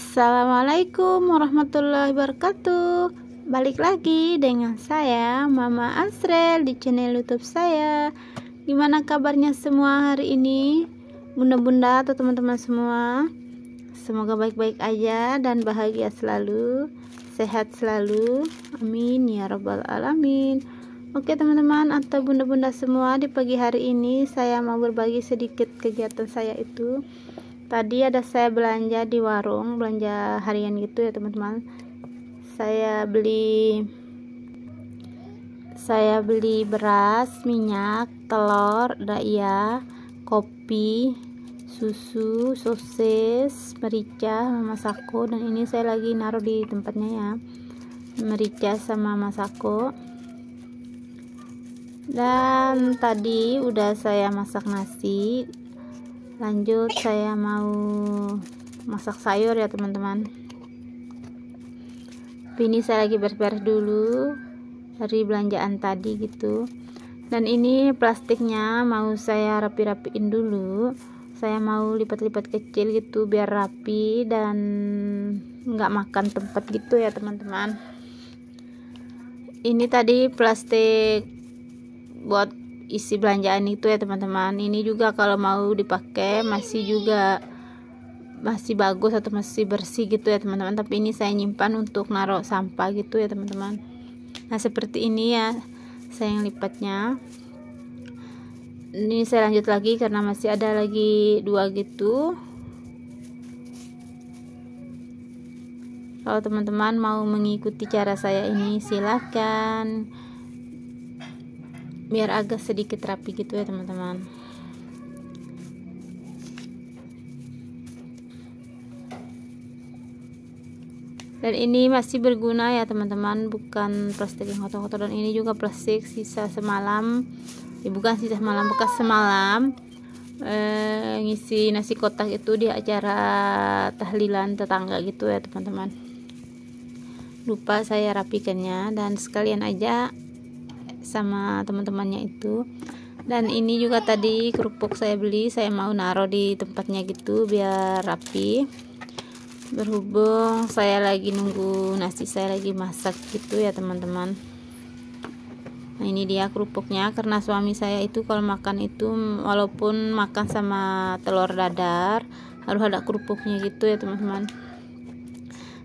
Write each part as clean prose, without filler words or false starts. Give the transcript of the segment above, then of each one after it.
Assalamualaikum warahmatullahi wabarakatuh. Balik lagi dengan saya Mama Asrel di channel YouTube saya. Gimana kabarnya semua hari ini, bunda-bunda atau teman-teman semua? Semoga baik-baik aja dan bahagia selalu, sehat selalu, amin ya rabbal alamin. Oke teman-teman atau bunda-bunda semua, di pagi hari ini saya mau berbagi sedikit kegiatan saya itu. Tadi ada saya belanja di warung, belanja harian gitu ya teman-teman. Saya beli beras, minyak, telur, daya, kopi, susu, sosis, merica, masako, dan ini saya lagi naruh di tempatnya ya, merica sama masako. Dan tadi udah saya masak nasi, lanjut saya mau masak sayur ya teman-teman. Ini saya lagi beres-beres dulu dari belanjaan tadi gitu. Dan ini plastiknya mau saya rapi-rapiin dulu. Saya mau lipat-lipat kecil gitu biar rapi dan nggak makan tempat gitu ya teman-teman. Ini tadi plastik buat isi belanjaan itu ya teman-teman. Ini juga kalau mau dipakai masih bagus atau masih bersih gitu ya teman-teman, tapi ini saya nyimpan untuk naruh sampah gitu ya teman-teman. Nah seperti ini ya saya yang lipatnya. Ini saya lanjut lagi karena masih ada lagi 2 gitu. Kalau teman-teman mau mengikuti cara saya ini silahkan, biar agak sedikit rapi gitu ya teman-teman. Dan ini masih berguna ya teman-teman, bukan plastik yang kotor-kotor. Dan ini juga plastik sisa semalam, bukan sisa semalam, bekas semalam ngisi nasi kotak itu di acara tahlilan tetangga gitu ya teman-teman. Lupa saya rapikannya dan sekalian aja sama teman-temannya itu. Dan ini juga tadi kerupuk saya beli, saya mau naruh di tempatnya gitu biar rapi. Berhubung saya lagi nunggu nasi saya lagi masak gitu ya teman-teman. Nah ini dia kerupuknya, karena suami saya itu kalau makan itu walaupun makan sama telur dadar harus ada kerupuknya gitu ya teman-teman.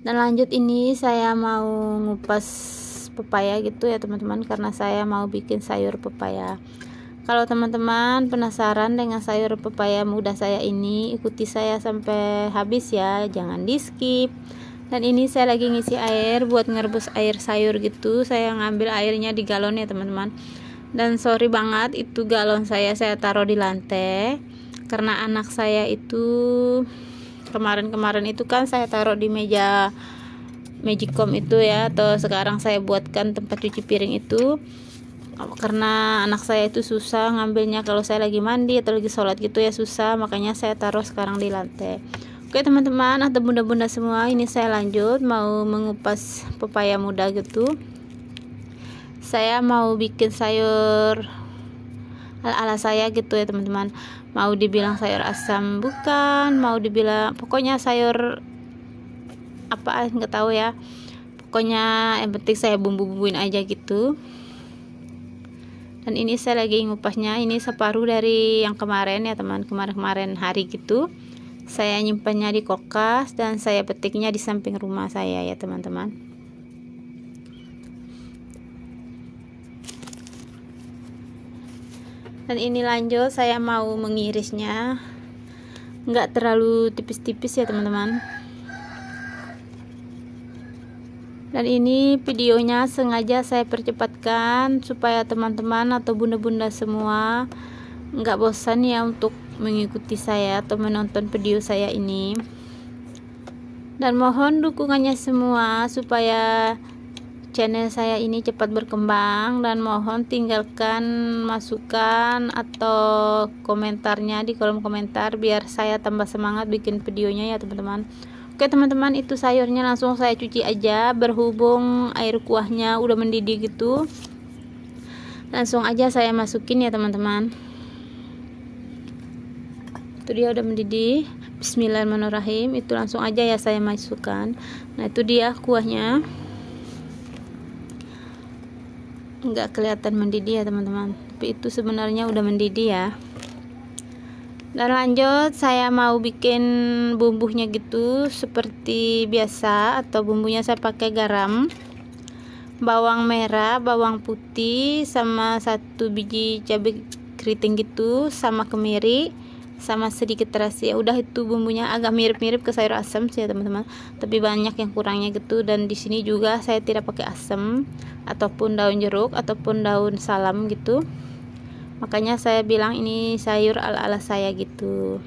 Dan lanjut ini saya mau ngupas pepaya gitu ya teman-teman, karena saya mau bikin sayur pepaya. Kalau teman-teman penasaran dengan sayur pepaya mudah saya ini, ikuti saya sampai habis ya, jangan di skip. Dan ini saya lagi ngisi air buat ngerebus air sayur gitu. Saya ngambil airnya di galon ya teman-teman. Dan sorry banget itu galon saya taruh di lantai karena anak saya itu kemarin itu kan saya taruh di meja Magicom itu ya, atau sekarang saya buatkan tempat cuci piring itu, karena anak saya itu susah ngambilnya kalau saya lagi mandi atau lagi sholat gitu ya, susah, makanya saya taruh sekarang di lantai. Oke teman-teman atau bunda-bunda semua, ini saya lanjut mau mengupas pepaya muda gitu. Saya mau bikin sayur ala-ala saya gitu ya teman-teman. Mau dibilang sayur asam bukan, mau dibilang pokoknya sayur apa nggak tahu ya, pokoknya yang penting saya bumbu-bumbuin aja gitu. Dan ini saya lagi ngupasnya, ini separuh dari yang kemarin ya teman, kemarin hari gitu saya nyimpannya di kulkas dan saya petiknya di samping rumah saya ya teman-teman. Dan ini lanjut saya mau mengirisnya, nggak terlalu tipis-tipis ya teman-teman. Dan ini videonya sengaja saya percepatkan supaya teman-teman atau bunda-bunda semua nggak bosan ya untuk mengikuti saya atau menonton video saya ini. Dan mohon dukungannya semua supaya channel saya ini cepat berkembang, dan mohon tinggalkan masukan atau komentarnya di kolom komentar biar saya tambah semangat bikin videonya ya teman-teman. Oke teman-teman, itu sayurnya langsung saya cuci aja, berhubung air kuahnya udah mendidih gitu, langsung aja saya masukin ya teman-teman. Itu dia udah mendidih. Bismillahirrahmanirrahim. Itu langsung aja ya saya masukkan. Nah itu dia kuahnya, nggak kelihatan mendidih ya teman-teman, tapi itu sebenarnya udah mendidih ya. Dan lanjut saya mau bikin bumbunya gitu seperti biasa, atau bumbunya saya pakai garam, bawang merah, bawang putih, sama 1 biji cabai keriting gitu, sama kemiri, sama sedikit terasi. Ya udah, itu bumbunya agak mirip-mirip ke sayur asam sih ya teman-teman, tapi banyak yang kurangnya gitu. Dan di sini juga saya tidak pakai asam ataupun daun jeruk ataupun daun salam gitu. Makanya saya bilang ini sayur ala-ala saya gitu.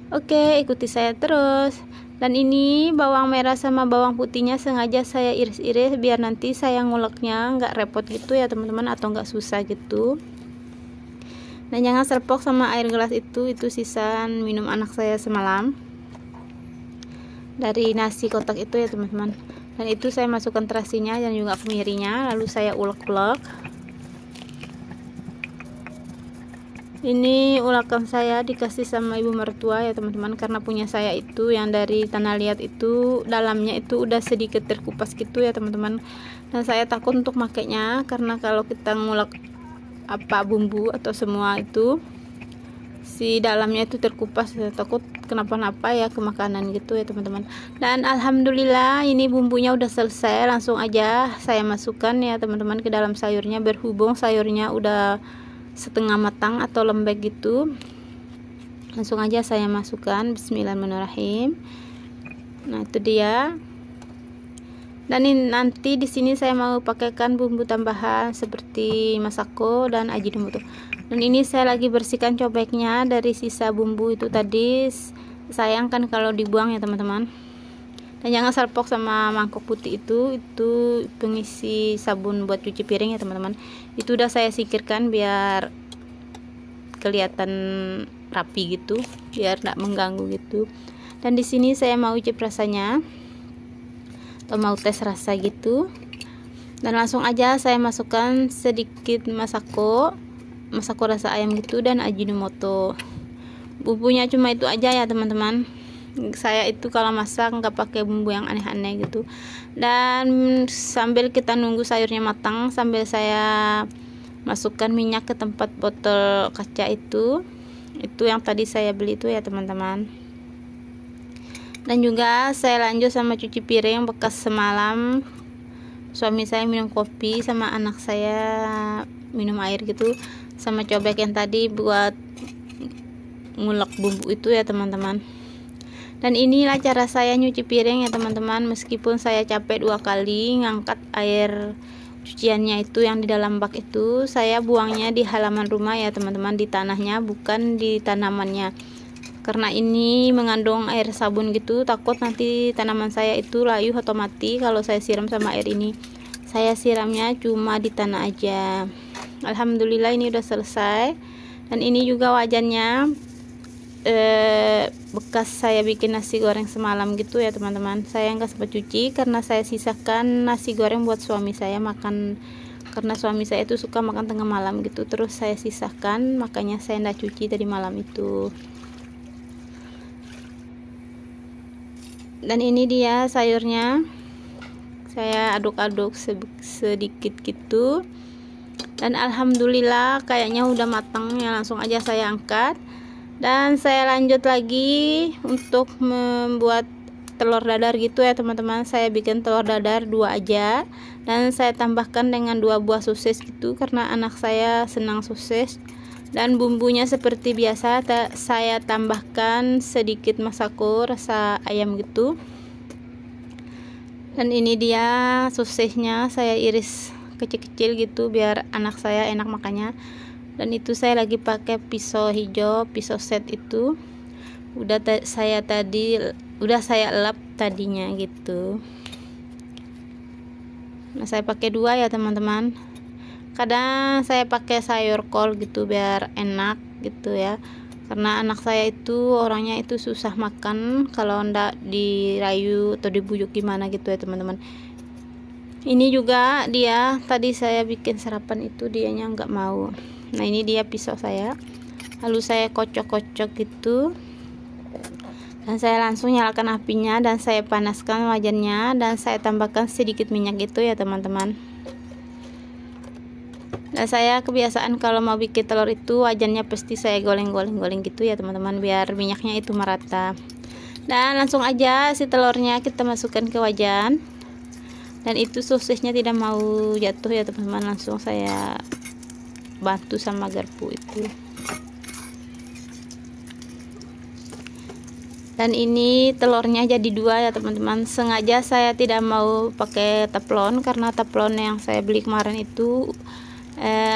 Oke, ikuti saya terus. Dan ini bawang merah sama bawang putihnya sengaja saya iris-iris biar nanti saya nguleknya nggak repot gitu ya teman-teman, atau nggak susah gitu. Dan jangan serpok sama air gelas itu sisaan minum anak saya semalam dari nasi kotak itu ya teman-teman. Dan itu saya masukkan terasinya dan juga kemirinya, lalu saya ulek-ulek. Ini ulakan saya dikasih sama ibu mertua ya teman-teman, karena punya saya itu yang dari tanah liat itu dalamnya itu udah sedikit terkupas gitu ya teman-teman. Dan saya takut untuk makainya, karena kalau kita ngulek apa bumbu atau semua itu si dalamnya itu terkupas, saya takut kenapa-napa ya ke makanan gitu ya teman-teman. Dan alhamdulillah ini bumbunya udah selesai, langsung aja saya masukkan ya teman-teman ke dalam sayurnya. Berhubung sayurnya udah setengah matang atau lembek gitu, langsung aja saya masukkan. Bismillahirrahmanirrahim. Nah itu dia. Dan ini nanti di sini saya mau pakaikan bumbu tambahan seperti masako dan ajinomoto. Dan ini saya lagi bersihkan cobeknya dari sisa bumbu itu tadi. Sayang kan kalau dibuang ya teman-teman. Dan jangan salpok sama mangkok putih itu pengisi sabun buat cuci piring ya teman-teman. Itu udah saya singkirkan biar kelihatan rapi gitu, biar tidak mengganggu gitu. Dan di sini saya mau cip rasanya atau mau tes rasa gitu. Dan langsung aja saya masukkan sedikit masako rasa ayam gitu dan ajinomoto. Bumbunya cuma itu aja ya teman-teman. Saya itu kalau masak nggak pakai bumbu yang aneh-aneh gitu. Dan sambil kita nunggu sayurnya matang, sambil saya masukkan minyak ke tempat botol kaca itu yang tadi saya beli itu ya teman-teman. Dan juga saya lanjut sama cuci piring bekas semalam suami saya minum kopi, sama anak saya minum air gitu, sama cobek yang tadi buat ngulek bumbu itu ya teman-teman. Dan inilah cara saya nyuci piring ya teman-teman. Meskipun saya capek 2 kali ngangkat air cuciannya itu yang di dalam bak itu, saya buangnya di halaman rumah ya teman-teman, di tanahnya bukan di tanamannya. Karena ini mengandung air sabun gitu, takut nanti tanaman saya itu layu atau mati kalau saya siram sama air ini. Saya siramnya cuma di tanah aja. Alhamdulillah ini udah selesai. Dan ini juga wajannya bekas saya bikin nasi goreng semalam gitu ya teman-teman. Saya nggak sempat cuci karena saya sisakan nasi goreng buat suami saya makan, karena suami saya itu suka makan tengah malam gitu, terus saya sisakan, makanya saya nggak cuci tadi malam itu. Dan ini dia sayurnya, saya aduk-aduk sedikit gitu. Dan alhamdulillah kayaknya udah matang ya, langsung aja saya angkat. Dan saya lanjut lagi untuk membuat telur dadar gitu ya teman-teman. Saya bikin telur dadar 2 aja, dan saya tambahkan dengan 2 buah sosis gitu karena anak saya senang sosis. Dan bumbunya seperti biasa, saya tambahkan sedikit masako rasa ayam gitu. Dan ini dia sosisnya, saya iris kecil-kecil gitu biar anak saya enak makannya. Dan itu saya lagi pakai pisau hijau, pisau set itu udah saya elap tadinya gitu. Nah saya pakai 2 ya teman-teman. Kadang saya pakai sayur kol gitu biar enak gitu ya, karena anak saya itu orangnya itu susah makan kalau ndak dirayu atau dibujuk gimana gitu ya teman-teman. Ini juga dia tadi saya bikin sarapan itu dianya nggak mau. Nah ini dia pisau saya, lalu saya kocok-kocok gitu Dan saya langsung nyalakan apinya dan saya panaskan wajannya dan saya tambahkan sedikit minyak gitu ya teman-teman. Dan saya kebiasaan kalau mau bikin telur itu wajannya pasti saya goleng-goleng gitu ya teman-teman, biar minyaknya itu merata. Dan langsung aja si telurnya kita masukkan ke wajan. Dan itu sosisnya tidak mau jatuh ya teman-teman, langsung saya bantu sama garpu itu. Dan ini telurnya jadi dua ya teman-teman. Sengaja saya tidak mau pakai teflon karena teflon yang saya beli kemarin itu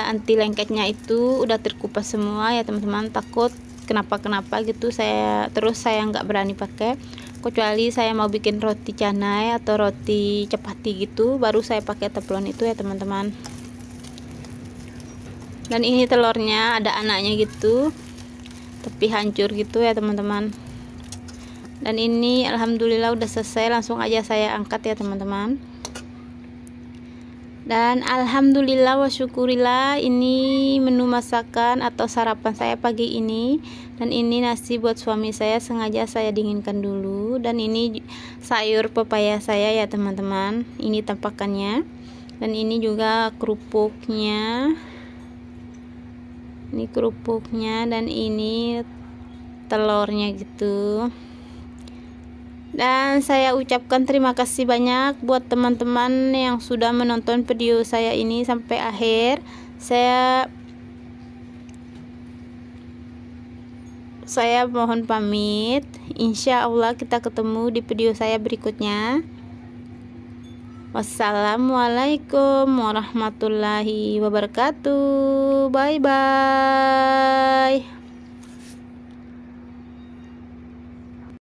anti lengketnya itu udah terkupas semua ya teman-teman, takut kenapa-kenapa gitu. Saya nggak berani pakai, kecuali saya mau bikin roti canai atau roti chapati gitu, baru saya pakai teflon itu ya teman-teman. Dan ini telurnya ada anaknya gitu, tapi hancur gitu ya teman-teman. Dan ini alhamdulillah udah selesai, langsung aja saya angkat ya teman-teman. Dan alhamdulillah wa syukurillah, ini menu masakan atau sarapan saya pagi ini. Dan ini nasi buat suami saya, sengaja saya dinginkan dulu. Dan ini sayur pepaya saya ya teman-teman, ini tampakannya. Dan ini juga kerupuknya, ini kerupuknya, dan ini telurnya gitu. Dan saya ucapkan terima kasih banyak buat teman-teman yang sudah menonton video saya ini sampai akhir. Saya mohon pamit. Insya Allah kita ketemu di video saya berikutnya. Wassalamualaikum warahmatullahi wabarakatuh. Bye bye.